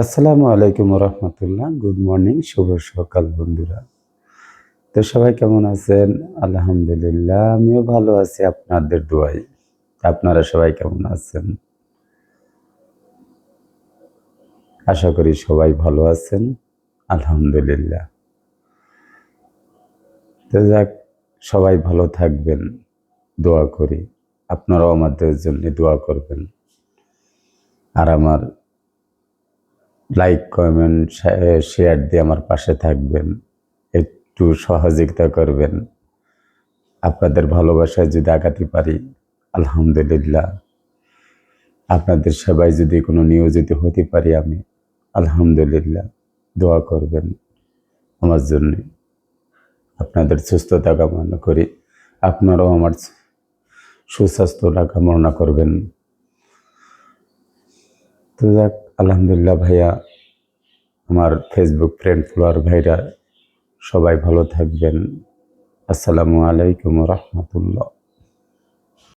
আসসালামু আলাইকুম রহমতুল্লাহ। Good morning, শুভ সকাল বন্ধুরা। তো সবাই কেমন আছেন? আলহামদুলিল্লাহ, আমিও ভালো আছি আপনাদের দোয়ায়। আপনারা সবাই কেমন আছেন? আশা করি সবাই ভালো আছেন। আলহামদুলিল্লাহ। তো যাক, সবাই ভালো থাকবেন, দোয়া করি। আপনারাও আমাদের জন্য দোয়া করবেন। আর আমার লাইক, কমেন্ট, শেয়ার দিয়ে আমার পাশে থাকবেন। একটু সহযোগিতা করবেন। আপনাদের ভালোবাসায় যদি আগাতে পারি, আলহামদুলিল্লাহ। আপনাদের সেবায় যদি কোনো নিয়োজিত হতে পারি আমি, আলহামদুলিল্লাহ। দোয়া করবেন আমার জন্য। আপনাদের সুস্থতা কামনা করি। আপনারাও আমার সুস্বাস্থ্যটা কামনা করবেন। তো যাক, আলহামদুলিল্লাহ ভাইয়া, আমার ফেসবুক ফ্রেন্ড ফলোয়ার ভাইরা সবাই ভালো থাকবেন। আসসালামু আলাইকুম রহমতুল্লাহ।